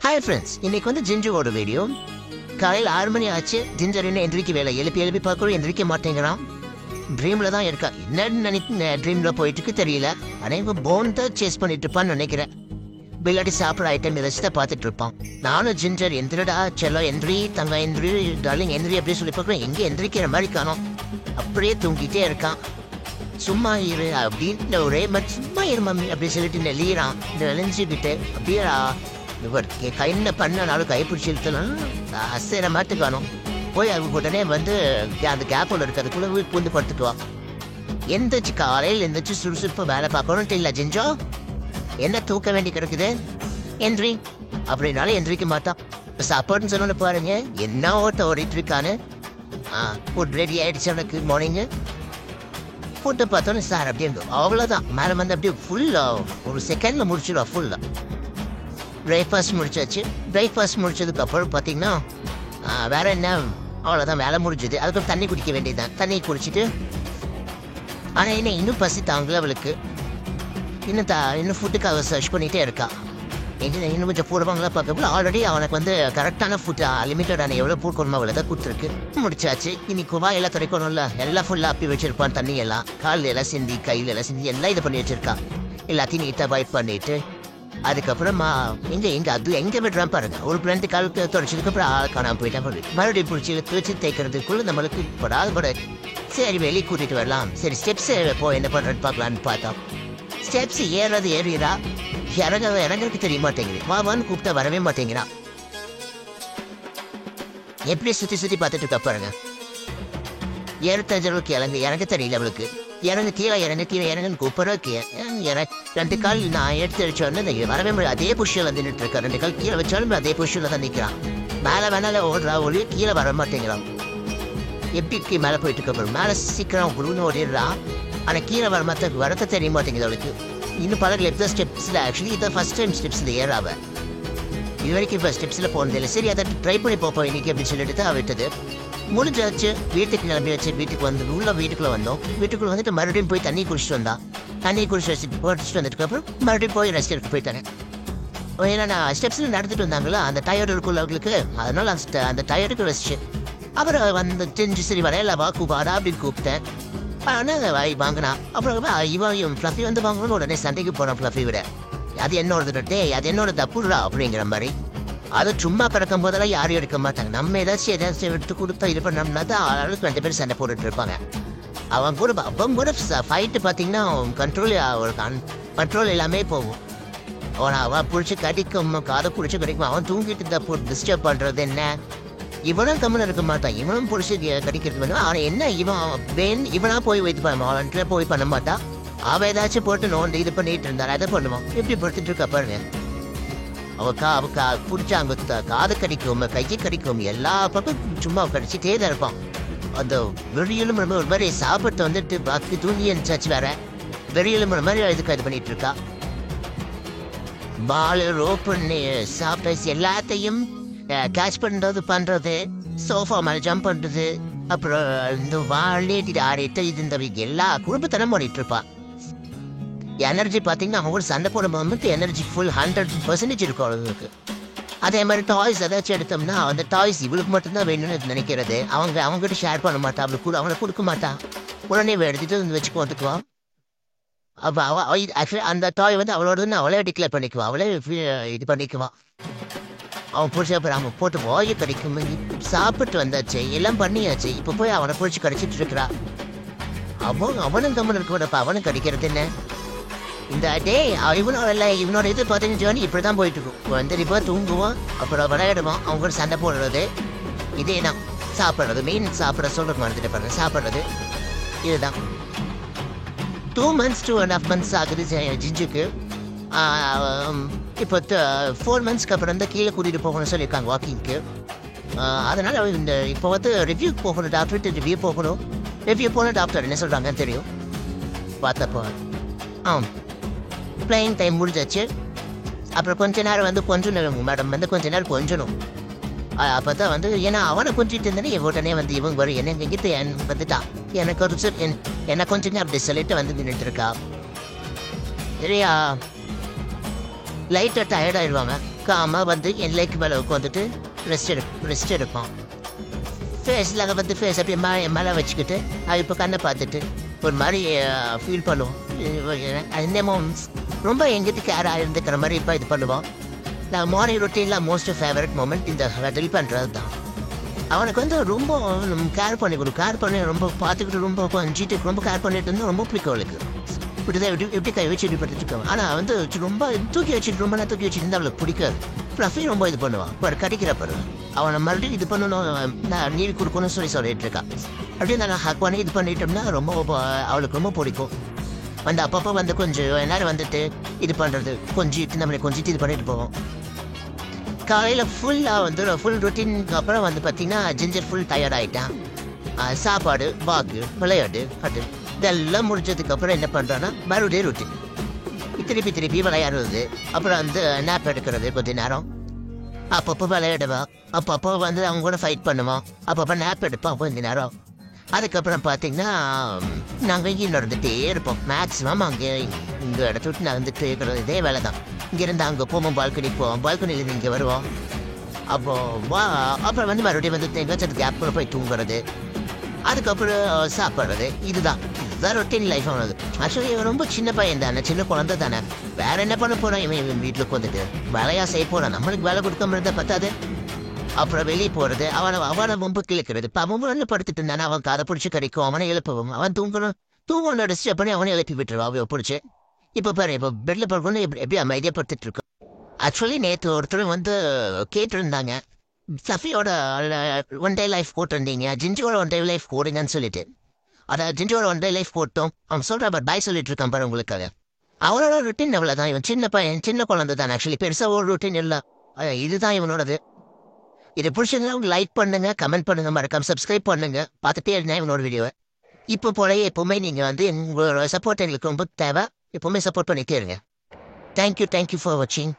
Hi friends, இன்னைக்கு வந்து ஜிஞ்சுவோட video. காலையில் 6 மணி ஆச்சு. ஜிஞ்சர் இன்னும் எந்திரிக்க வேலை. எழுப்பி பார்க்குறோம், எந்திரிக்க மாட்டேங்கிறான். ட்ரீமில் தான் இருக்கா. என்னன்னு நினைக்க ட்ரீமில் போயிட்டுருக்கு தெரியல. ஆனால் இப்போ போன் தான் சேஸ் பண்ணிட்டு இருப்பான்னு நினைக்கிறேன். பில்லாடி சாப்பிட்ற ஐட்டம் ஏதாச்சும் தான் பார்த்துட்டு இருப்பான். நானும் ஜிஞ்சர் எந்திரடா செல்லோ எந்திரி, தங்க எந்திரி, டார்லிங் எந்திரி அப்படின்னு சொல்லி பார்க்குறோம். எங்கே எந்திரிக்கிற மாதிரி காணோம். அப்படியே தூங்கிட்டே இருக்கான். சும்மா இரு அப்படின்னு ஒரே மாதிரி சும்மா இரு மம்மி அப்படின்னு சொல்லிட்டு நெளியிறான். நெளிஞ்சுக்கிட்டு அப்படியே இவர் கைன்னு பண்ணனாலும் கைப்பிடிச்சி இழுத்தலாம் அசைற மாதிரி காணும். போய் அவங்க உடனே வந்து அந்த கேப்பில் இருக்கிறதுக்குள்ள வீட்டு பூந்து படுத்துக்குவான். எந்திரிச்சு காலையில் எந்திரிச்சு சுறுசுறுப்பாக வேலை பார்க்கணும்ட்டு இல்லை. ஜிஞ்சோ என்ன தூக்க வேண்டி கிடக்குது, எந்திரி அப்படின்னாலும் எந்திரிக்க மாட்டான். இப்போ சாப்பாடுன்னு சொன்னோன்னு பாருங்க என்ன ஓட்ட ஓடிட்டு இருக்கான்னு. ஃபுட் ரெடி ஆகிடுச்சு எனக்கு. மார்னிங்கு ஃபுட்டை பார்த்தோன்னே சார் அப்படியே அவ்வளோதான் மேலே வந்து அப்படியே ஃபுல்லாக ஒரு செகண்டில் முடிச்சிடுவா. ஃபுல்லாக பிரேக்ஃபாஸ்ட் முடிச்சாச்சு. பிரேக்ஃபாஸ்ட் முடிச்சதுக்கப்புறம் பார்த்தீங்கன்னா வேறு என்ன, அவ்வளோதான் வேலை முடிஞ்சுது. அதுக்கப்புறம் தண்ணி குடிக்க வேண்டியதுதான். தண்ணி குடிச்சிட்டு ஆனால் என்ன இன்னும் பசி தாங்கல அவளுக்கு. இன்னும் ஃபுட்டுக்காக சர்ச் பண்ணிகிட்டே இருக்கா. இன்னும் கொஞ்சம் போடுவாங்களா பார்க்கல. ஆல்ரெடி அவனுக்கு வந்து கரெக்டான ஃபுட்டு லிமிட்டடான எவ்வளோ போடணுமோ அவ்வளோ தான் கொடுத்துருக்கு. முடிச்சாச்சு. இன்னைக்கு எல்லாம் துடைக்கணும்ல, எல்லாம் ஃபுல்லாக அப்பி வச்சிருப்பான். தண்ணி எல்லாம் காலில் எல்லாம் சிந்தி கையில் எல்லாம் சிந்தி எல்லாம் இது பண்ணி வச்சிருக்கான். எல்லாத்தையும் நீட்டாக வைப் பண்ணிட்டு அதுக்கப்புறமா எங்கே அது எங்கே விடுறான் பாருங்க. ஒரு 2 காலுக்கு தொடச்சதுக்கப்புறம் ஆள் காணாமல் போயிட்டா போது. மறுபடியும் பிடிச்சி துவச்சி தேய்க்கிறதுக்குள்ளே நம்மளுக்கு படாது. சரி வெளியே கூட்டிகிட்டு வரலாம். சரி ஸ்டெப்ஸ் என்ன பண்ணுறேன்னு பார்க்கலான்னு பார்த்தோம். ஸ்டெப்ஸ் ஏறிடா இறங்குறதுக்கு தெரிய மாட்டேங்குது. வான்னு கூப்பிட்டா வரவே மாட்டேங்கிறான். எப்படி சுற்றி பார்த்துட்டு இருக்கா பாருங்க. ஏறத்தஞ்சளவுக்கு இறங்க தெரியல அவளுக்கு. கீழே இறங்குன்னு கூப்பிட்றதுக்கு 2 கால் நான் எடுத்து வச்சோன்னு வரவே முடியாது. அதே புஷியில் வந்து நின்றுட்டு இருக்கா. 2 கால் கீழே வச்சாலும் அதே புஷியில் தான் நிற்கிறான். மேலே வேணால ஓடுறா, ஒளி கீழே வர மாட்டேங்கிறான். எப்படி மேலே போயிட்டு இருக்க மேலே சீக்கிரம் குழுன்னு ஓடிடுறான். ஆனால் கீழே வரத்த தெரிய மாட்டேங்குது அவளுக்கு. இன்னும் பல ஸ்டெப்ஸில் ஆக்சுவலி இதான் ஃபர்ஸ்ட் டைம் ஸ்டெப்ஸில் ஏறாவ. இது வரைக்கும் இப்போ ஸ்டெப்ஸில் போனதில்லை. சரி அதை ட்ரை பண்ணி பார்ப்போம் இன்னைக்கு அப்படின்னு சொல்லிட்டு தான் விட்டது. முடிஞ்சாச்சு. வீட்டுக்கு கிளம்பி வச்சு வீட்டுக்குள்ளே வந்தோம். வீட்டுக்குள்ளே வந்துட்டு மறுபடியும் போய் தண்ணி குடிச்சிட்டு வந்தான். தண்ணி குடிச்சிட்டு வந்ததுக்கப்புறம் மறுபடியும் போய் ரெஸ்ட் எடுக்க போயிட்டாங்க. ஏன்னா நான் ஸ்டெப்ஸில் நடந்துட்டு வந்தாங்களா, அந்த டயர்டு இருக்குள்ள அவங்களுக்கு. அதனால அந்த டயர்டுக்கு ரெஸ்ட்டு. அப்புறம் வந்து தெரிஞ்சு சரி வரையில வாடா அப்படின்னு கூப்பிட்டேன். ஆனால் வாங்கினா. அப்புறம் இவன் ஃப்ளஃபி வந்து வாங்கணும்னு உடனே சண்டைக்கு போகிறான். ஃப்ளஃபி விட அது என்னோட தப்புடா அப்படிங்கிற மாதிரி. அது சும்மா பிறக்கும் போதெல்லாம் யாரும் எடுக்க மாட்டாங்க. நம்ம ஏதாச்சும் எடுத்து கொடுத்தா இது பண்ணோம்னா தான் ஆளுக்கு 2 பேர் சண்டை போட்டுட்டு இருப்பாங்க. அவன் கூட ஃபைட்டு பார்த்தீங்கன்னா கண்ட்ரோல் எல்லாமே போகும். அவன் பிடிச்சி கடிக்கும், காதை பிடிச்சி கடிக்கும். அவன் தூங்கிட்டு இருந்தா டிஸ்டர்ப் பண்ணுறது என்ன. இவனும் கம்மல் இருக்க மாட்டான். இவனும் பிடிச்சி கடிக்கிறது வந்து ஆனால் என்ன இவனா போய் வைத்து போய் பண்ண மாட்டான். அவன் ஏதாச்சும் போட்டு நோண்டு இது பண்ணிட்டு இருந்தாரு. அதை பண்ணுவான். எப்படி படுத்துட்டு இருக்கா பாருங்க. அவ பிடிச்சாங்க காது கடிக்கும், கையை கடிக்கும், எல்லா பக்கம் சும்மா கடிச்சிட்டே தான் இருப்பான். அந்த வெறியலும் ஒரு மாதிரி சாப்பிட்டு வந்துட்டு பாக்கி தூங்கி இருந்துச்சாச்சு. வேற வெறியலும் மாதிரி இதுக்கு இது பண்ணிட்டு இருக்கா. பால் ரோப் பண்ணி சாப்பிட்டு எல்லாத்தையும் கேட்ச் பண்றது, சோஃபா மேலே ஜம்ப் பண்றது, அப்புறம் இந்த வாழேட்டிட்டு ஆடிட்டு இது இந்த எல்லா குடும்பத்தனம் பண்ணிட்டு இருப்பான். எனர்ஜி பார்த்தீங்கன்னா அவங்க சண்டை போட போது எனர்ஜி ஃபுல் 100% இருக்கும் அவங்களுக்கு. அதே மாதிரி டாய்ஸ் ஏதாச்சும் எடுத்தோம்னா அந்த டாய்ஸ் இவளுக்கு மட்டும்தான் வேணும்னு நினைக்கிறது. அவங்ககிட்ட ஷேர் பண்ண மாட்டா. அவளை கொடுக்க மாட்டா. உடனே எடுத்துட்டு வந்து வச்சுக்கு வந்துக்குவான். அப்போ ஆக்சுவலி அந்த டாய் வந்து அவளோடதுன்னு அவளே டிக்ளேர் பண்ணிக்குவான். அவளே இது பண்ணிக்குவான். அவன் பிடிச்ச அப்புறம் அவன் போட்டு வாயை கடிக்கும். சாப்பிட்டு வந்தாச்சு, எல்லாம் பண்ணியாச்சு. இப்போ போய் அவனை பிடிச்சி கடிச்சிட்டு இருக்கிறா. அவனும் கம்மன் இருக்கக்கூடப்பா. அவனும் கடிக்கிறது என்ன இந்த இவனோட இது பார்த்தீங்கன்னா இப்படி தான் போயிட்டு இருக்கும். வந்துருப்பா, தூங்குவான், அப்புறம் விளையாடுவான், அவங்க கூட சண்டை போடுறது. இதே தான் சாப்பிட்றது. மெயின் சாப்பிட சொல்கிறது மறந்துட்டு பாருங்க. சாப்பிட்றது இதுதான். 2 months 2.5 months ஆகுது ஜிஞ்சுக்கு. இப்போ 4 monthsக்கு அப்புறம் தான் கீழே கூட்டிகிட்டு போகணும்னு சொல்லியிருக்காங்க வாக்கிங்க்கு. அதனால் இப்போ வந்து ரிவ்யூ போகணும். டாக்டர்கிட்ட ரிவ்யூ போகணும். ரிவ்யூ போன டாக்டர் என்ன சொல்கிறாங்கன்னு தெரியும். பார்த்தப்போ பிளேயிங் டைம் முடிஞ்சாச்சு. அப்புறம் கொஞ்ச நேரம் வந்து கொஞ்சம் மேடம் வந்து கொஞ்ச நேரம் கொஞ்சணும். அப்போ தான் வந்து ஏன்னா அவனை கொஞ்சிட்டு இருந்தேனே உடனே வந்து இவங்க வரும் என்ன எங்கிட்ட வந்துட்டான். என்ன கொஞ்சம் அப்படி சொல்லிட்டு வந்து நின்றுட்டு இருக்கா. சரியா லைட்டாக டயர்டாகிடுவாங்க. காமா வந்து என் லேக்கு மேலே உட்காந்துட்டு ரெஸ்ட் எடுப்போம். ஃபேஸில் வந்து ஃபேஸ் அப்படியே மேலே வச்சுக்கிட்டு அது இப்போ கண்ணை பார்த்துட்டு ஒரு மாதிரி ஃபீல் பண்ணுவோம். இன்னமும் ரொம்ப எங்கிட்ட கேராக இருந்துக்கிற மாதிரி இப்போ இது பண்ணுவோம். நான் மார்னிங் ரொட்டீனில் மோஸ்ட் ஃபேவரட் மூமெண்ட் இந்த ட்ரில் பண்ணுறது தான். அவனுக்கு வந்து ரொம்ப கேர் பண்ணி ரொம்ப பார்த்துக்கிட்டு ரொம்ப கொஞ்சிட்டு ரொம்ப கேர் பண்ணிட்டு இருந்தால் ரொம்ப பிடிக்கும் அவளுக்கு. இப்படிதான் எப்படி கை வச்சு இப்படி படுத்துட்டு இருக்கான். ஆனால் வந்து ரொம்ப தூக்கி வச்சுட்டு ரொம்ப நேரம் தூக்கி வச்சுட்டு இருந்தால் அவளுக்கு பிடிக்காது. ஃப்ளஃபி ரொம்ப இது பண்ணுவான். இப்போ கடிக்கிறப்ப அவனை மறுபடியும் இது பண்ணணும், நான் நீவி கொடுக்கணும்னு சொல்லிட்டு இருக்கான். அப்படியே நான் ஹக் பண்ணி இது பண்ணிட்டோம்னா ரொம்ப அவளுக்கு ரொம்ப பிடிக்கும். வந்து அப்பப்போ வந்து கொஞ்சம் நேரம் வந்துட்டு இது பண்ணுறது கொஞ்சிட்டு நம்மளை கொஞ்சிட்டு இது பண்ணிட்டு போவோம். காலையில் ஃபுல்லாக வந்து ஃபுல் ரொட்டீனுக்கு அப்புறம் வந்து பார்த்தீங்கன்னா ஜிஞ்சர் ஃபுல் டயர்ட் ஆகிட்டான். சாப்பாடு, வாக்கு, விளையாடு, அது இதெல்லாம் முடிஞ்சதுக்கப்புறம் என்ன பண்ணுறான்னா மறுபடியும் ரொட்டீன் திருப்பி விளையாடுறது. அப்புறம் வந்து நேப் எடுக்கிறது கொஞ்ச நேரம். அப்பப்போ விளையாடுவா, அப்பப்போ வந்து அவங்க கூட ஃபைட் பண்ணுவோம், அப்பப்போ நேப் எடுப்போம் கொஞ்ச நேரம். அதுக்கப்புறம் பார்த்தீங்கன்னா நாங்கள் இங்கே நடந்துகிட்டே இருப்போம். மேக்ஸிமம் அங்கே இந்த இடத்த விட்டு நடந்துட்டு இருக்கிறது இதே வேலை தான். இங்கேருந்து அங்கே போவோம், பால்கனிக்கு போவோம், பால்கனிலேருந்து இங்கே வருவோம். அப்புறம் வந்து மறுபடியும் வந்து எங்கேயாச்சும் கேப் போய் தூங்குறது, அதுக்கப்புறம் சாப்பிட்றது. இதுதான் ரொட்டீன் லைஃப் ஆனது. ஆக்சுவலி இவன் ரொம்ப சின்ன பையன் தானே, சின்ன குழந்தை தானே, வேற என்ன பண்ண போறான் இவன் வீட்டில் உட்காந்துட்டு வேலையா செய்ய போறான். நம்மளுக்கு வேலை கொடுக்காம இருந்தா பத்தாது. அப்புறம் வெளியே போறது, அவனை ரொம்ப கிழக்கிறது. இப்போ அவன் வந்து படுத்துட்டு இருந்தானே அவன் காதை பிடிச்சி கிடைக்கும், அவனை எழுப்பவும், அவன் தூங்கணும் டிஸ்டர்ப் பண்ணி அவனை எழுப்பி விட்டுருவான் அவன் பிடிச்சி. இப்போ பாரு, இப்போ பெட்ல படுக்கணும் எப்படி அமைதியாக படுத்துட்டு இருக்கோம். ஆக்சுவலி நேற்று ஒருத்தர் வந்து கேட்டிருந்தாங்க, ஃப்ளஃபியோட ஒன் டே லைஃப் போட்டிருந்தீங்க, ஜிஞ்சியோட ஒன் டே லைஃப் போடுங்கன்னு சொல்லிட்டு. அதான் ஜிஞ்சியோட ஒன் டே லைஃப் போட்டோம். அவன் சொல்கிறா பட் பாய் சொல்லிட்டு இருக்கான் பாரு உங்களுக்காக. அவனோட ருட்டீன் எவ்வளோதான். இவன் சின்ன பையன், சின்ன குழந்தை தான். ஆக்சுவலி பெருசாக ஒரு ருட்டீன் இல்லை. இதுதான் இவனோடது. இதை பிடிச்சிருந்தா லைக் பண்ணுங்க, கமெண்ட் பண்ணுங்க, மறக்காம சப்ஸ்கிரைப் பண்ணுங்க. பார்த்துட்டே இருந்தேன் இவனோட வீடியோவை. இப்போ போல எப்பவுமே நீங்கள் வந்து உங்களோட சப்போர்ட் எங்களுக்கு ரொம்ப தேவை. எப்பவுமே சப்போர்ட் பண்ணிட்டே இருங்க. தேங்க்யூ ஃபார் வாட்சிங்.